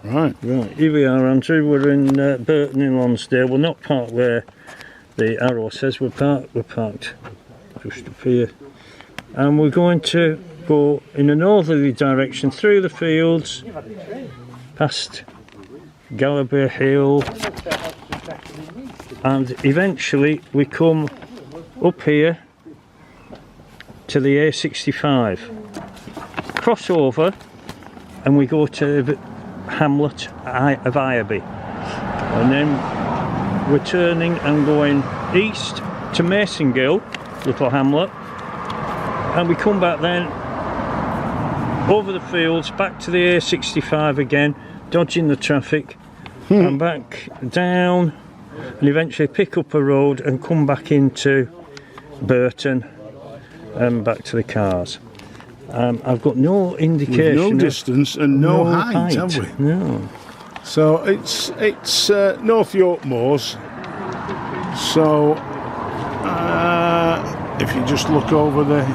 Right. Right, here we are, Andrew. We're in Burton in Lonsdale. We're not parked where the arrow says we're parked. We're parked just up here. And we're going to go in a northerly direction through the fields, past Galloway Hill, and eventually we come up here to the A65. Cross over and we go to the hamlet of Ireby. And then we're turning and going east to Masongill, little hamlet. And we come back then over the fields back to the A65 again, dodging the traffic, and back down, and eventually pick up a road and come back into Burton and back to the cars. I've got no indication. With no distance and no height, have we? No. So it's North York Moors. So if you just look over there,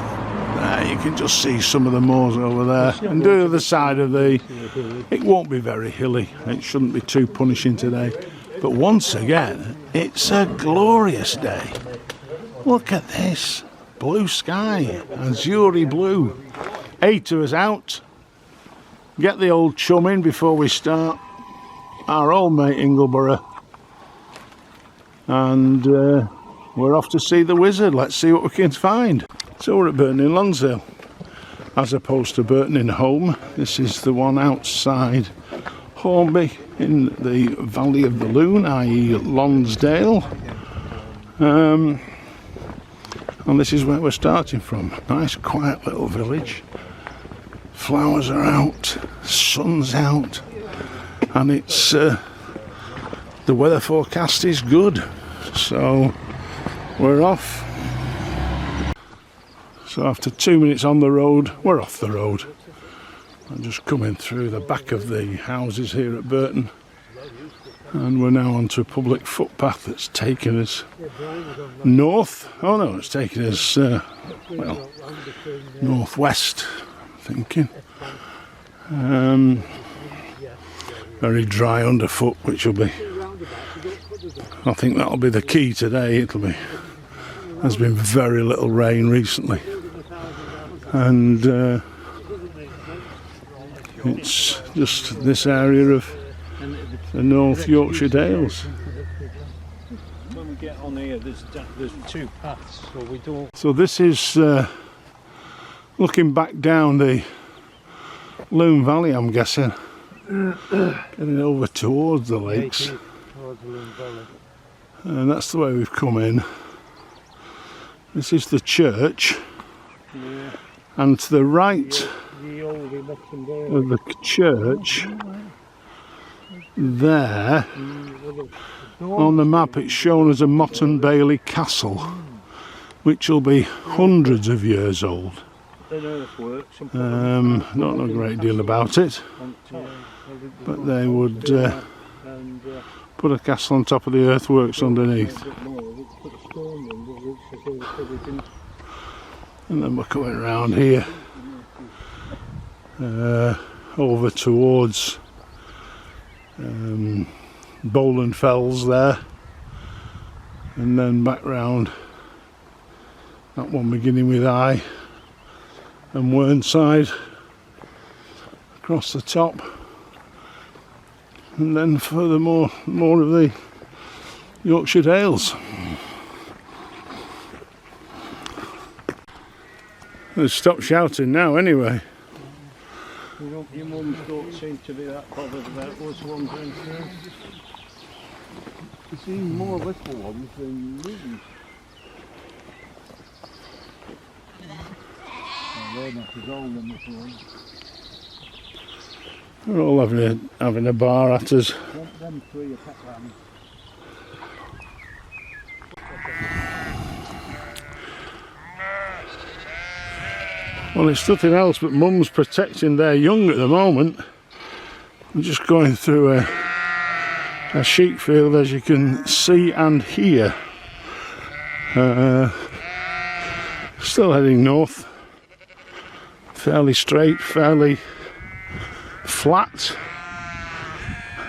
you can just see some of the moors over there. And the other side of it won't be very hilly. It shouldn't be too punishing today. But once again, it's a glorious day. Look at this. Blue sky, azure blue. 8 of us out. Get the old chum in before we start. Our old mate Ingleborough. And we're off to see the wizard. Let's see what we can find. So we're at Burton in Lonsdale, as opposed to Burton in Home. This is the one outside Hornby in the Valley of the Loon, i.e. Lonsdale. And this is where we're starting from. Nice quiet little village. Flowers are out, sun's out, and it's the weather forecast is good. So we're off. So after 2 minutes on the road, we're off the road. I'm just coming through the back of the houses here at Burton. And we're now onto a public footpath that's taken us north. Oh no, it's taken us, well, northwest, I'm thinking. Very dry underfoot, which will be, I think that'll be the key today. There's been very little rain recently. And it's just this area of the North Yorkshire Dales. When we get on here, there's 2 paths, so we don't. So this is looking back down the Loon Valley, I'm guessing, getting over towards the lakes, and that's the way we've come in. This is the church, and to the right of the church, there on the map it's shown as a Mott and Bailey castle, which will be hundreds of years old. Don't know a great deal about it, but they would put a castle on top of the earthworks underneath. And then we're coming around here over towards Bowland Fells there, and then back round that one beginning with I and Whernside across the top, and then furthermore more of the Yorkshire Dales. Let's stop shouting now anyway. Your mums don't seem to be that bothered about us wandering through. You see more little ones than movies. They're not as old as this one. They're all having a bar at us. Them 3 are pet lambs. Well, it's nothing else but mums protecting their young at the moment. I'm just going through a sheep field, as you can see and hear. Still heading north. Fairly straight, fairly flat.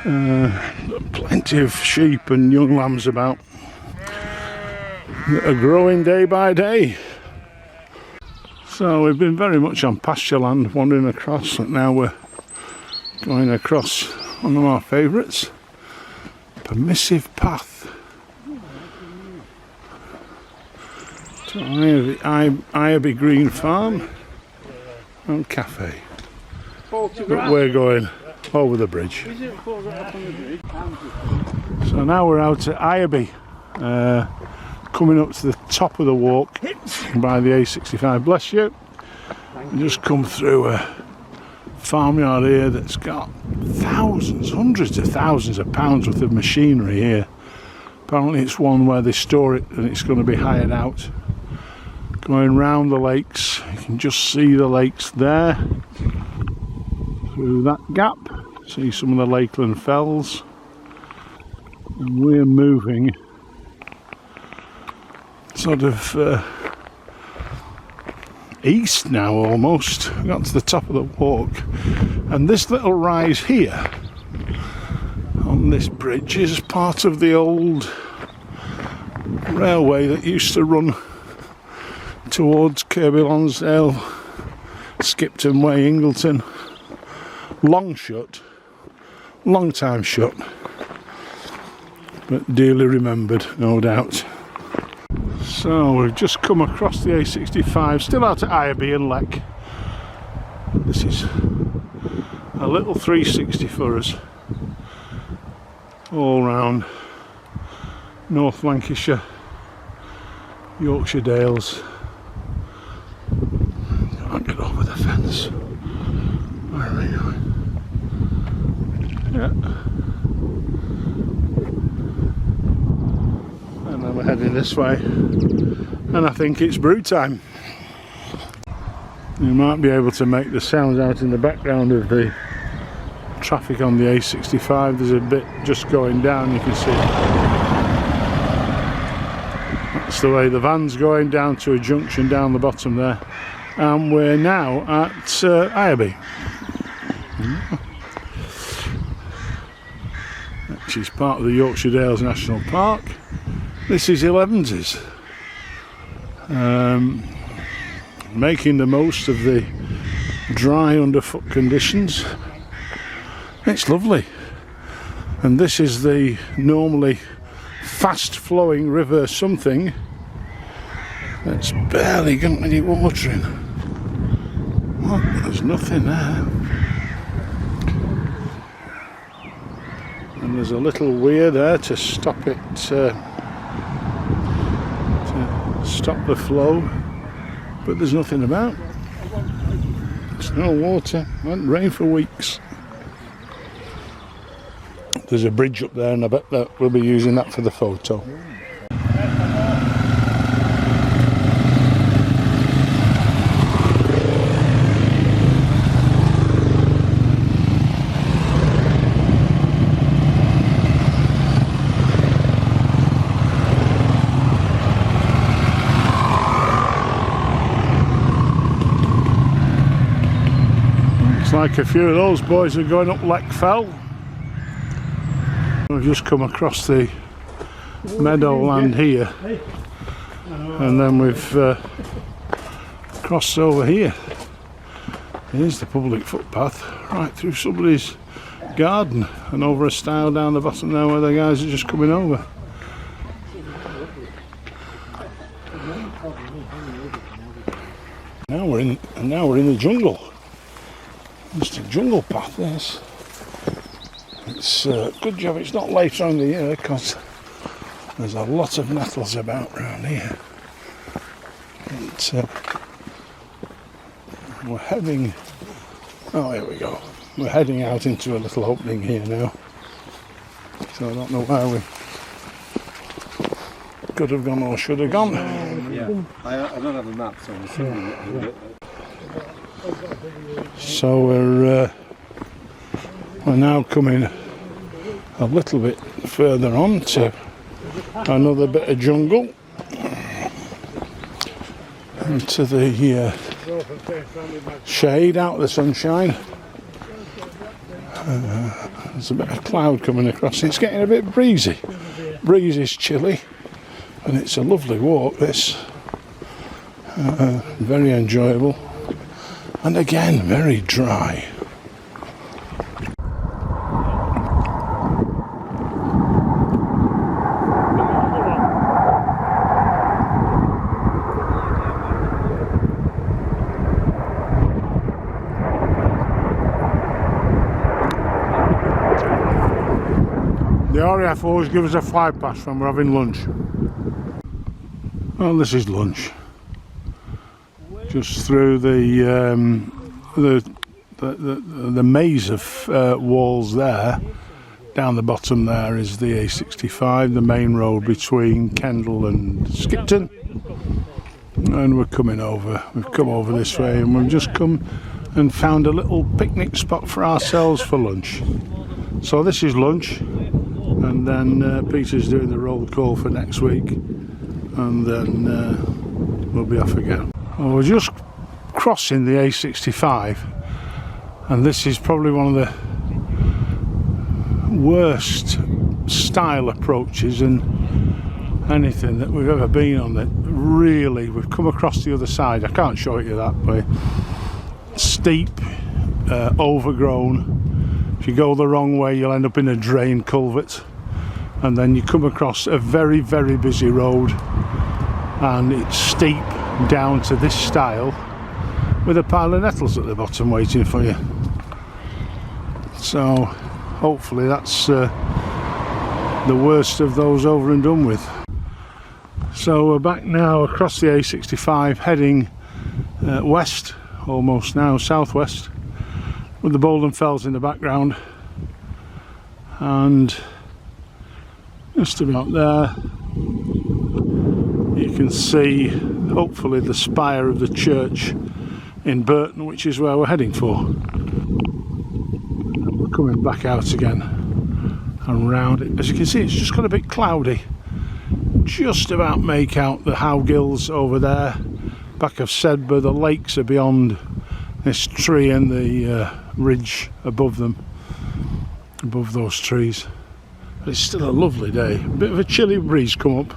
Plenty of sheep and young lambs about that are growing day by day. So we've been very much on pasture land wandering across, and now we're going across one of our favourites, permissive path to Ireby Green Farm and Cafe. But we're going over the bridge. So now we're out at Ireby, coming up to the top of the walk by the A65. Bless you. And just come through a farmyard here that's got thousands, hundreds of thousands of pounds worth of machinery here. Apparently it's one where they store it and it's going to be hired out. Going round the lakes, you can just see the lakes there through that gap. See some of the Lakeland fells, and we're moving sort of east now almost. We got to the top of the walk, and this little rise here on this bridge is part of the old railway that used to run towards Kirby Lonsdale, Skipton Way, Ingleton. Long shut, long time shut, but dearly remembered, no doubt. So we've just come across the A65, still out at Ireby and Leck. This is a little 360 for us, all round North Lancashire, Yorkshire Dales. Can't get over the fence. Where are we going? Yeah. And then we're heading this way, and I think it's brew time. You might be able to make the sounds out in the background of the traffic on the A65. There's a bit just going down, you can see. That's the way the van's going down to a junction down the bottom there. And we're now at Ireby. Which is part of the Yorkshire Dales National Park. This is 11s. Making the most of the dry underfoot conditions. It's lovely. And this is the normally fast flowing river something that's barely got any water in. What? There's nothing there. And there's a little weir there to stop it, to stop the flow, but there's nothing about. There's no water. It hasn't rained for weeks. There's a bridge up there, and I bet that we'll be using that for the photo. Like a few of those boys are going up Leck Fell. We've just come across the meadowland here, and then we've crossed over here. Here's the public footpath right through somebody's garden and over a stile down the bottom there where the guys are just coming over. Now we're in the jungle. Just a jungle path, this. It's a good job it's not later on in the year, because there's a lot of nettles about around here. And, we're heading, oh here we go, we're heading out into a little opening here now. So I don't know where we could have gone or should have gone. Yeah, I don't have a map, so I'm assuming it. So we're now coming a little bit further on to another bit of jungle, into the shade, out of the sunshine, There's a bit of cloud coming across. It's getting a bit breezy. Breeze is chilly, and it's a lovely walk, this. Very enjoyable. And again, very dry. The RAF always give us a fly pass when we're having lunch. Well, this is lunch. Just through the maze of walls there. Down the bottom there is the A65, the main road between Kendal and Skipton. And we're coming over. We've come over this way, and we've just come and found a little picnic spot for ourselves for lunch. So this is lunch. And then Peter's doing the roll call for next week, and then we'll be off again. Well, we're just crossing the A65, and this is probably one of the worst style approaches in anything that we've ever been on. That really, we've come across the other side. I can't show it you that way. Steep, overgrown. If you go the wrong way, you'll end up in a drain culvert, and then you come across a very, very busy road, and it's steep down to this stile with a pile of nettles at the bottom waiting for you. So hopefully that's the worst of those over and done with. So we're back now across the A65, heading west, almost now southwest, with the Bolden Fells in the background, and just about there you can see hopefully the spire of the church in Burton, which is where we're heading for. We're coming back out again and round it. As you can see, it's just got a bit cloudy. Just about make out the Howgills over there, back of Sedbergh. The lakes are beyond this tree and the ridge above them, above those trees. But it's still a lovely day. A bit of a chilly breeze come up,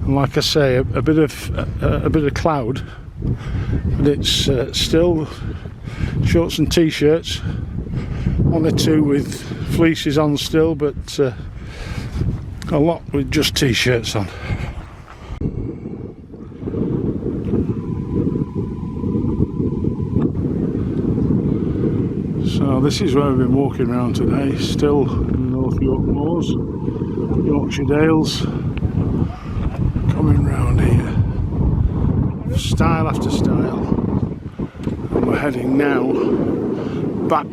and like I say, a bit of cloud. But it's still shorts and t-shirts, one or two with fleeces on still, but a lot with just t-shirts on. So this is where we've been walking around today, still in the North York Moors, Yorkshire Dales, coming round here, stile after stile, and we're heading now back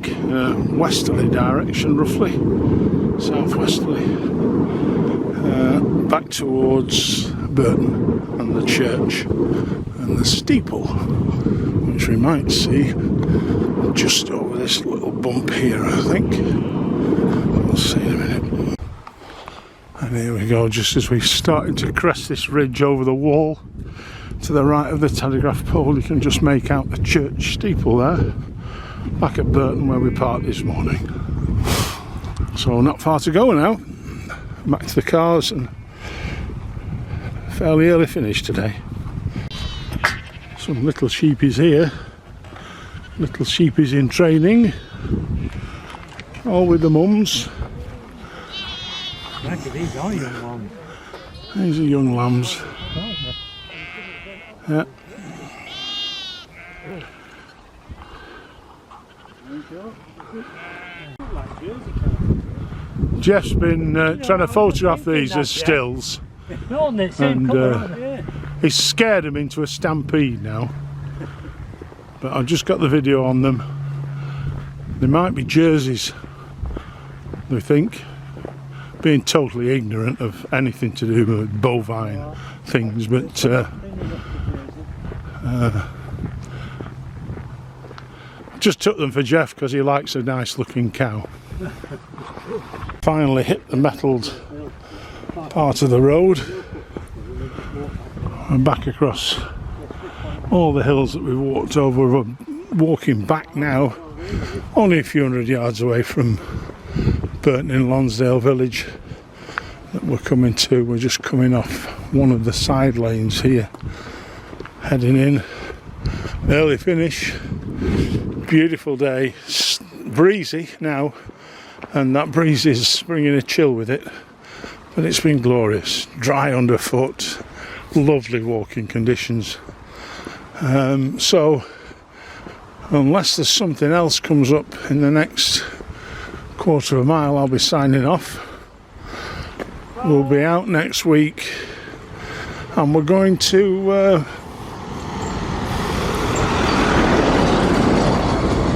westerly direction, roughly, southwesterly, back towards Burton and the church and the steeple, which we might see just over this little bump here, I think. We'll see in a minute. And here we go, just as we've started to crest this ridge over the wall to the right of the telegraph pole, you can just make out the church steeple there, back at Burton where we parked this morning. So not far to go now, back to the cars, and fairly early finish today. Some little sheepies here, little sheepies in training, all with the mums. These are young lambs. These are young lambs. Yeah. Jeff's been trying to photograph these as stills, and he's scared them into a stampede now. But I've just got the video on them. They might be jerseys, we think, being totally ignorant of anything to do with bovine things, but just took them for Jeff because he likes a nice looking cow. Finally hit the metalled part of the road. I'm back across all the hills that we've walked over. We're walking back now only a few hundred yards away from Burton in Lonsdale village that we're coming to. We're just coming off one of the side lanes here, heading in. Early finish, beautiful day, breezy now, and that breeze is bringing a chill with it, but it's been glorious, dry underfoot, lovely walking conditions. So unless there's something else comes up in the next quarter of a mile, I'll be signing off. We'll be out next week, and we're going to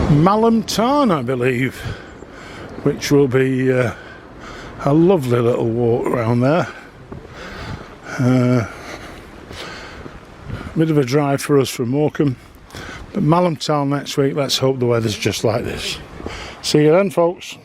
Malham Tarn, I believe, which will be a lovely little walk around there. Bit of a drive for us from Morecambe, but Malham Tarn next week. Let's hope the weather's just like this. See you then, folks.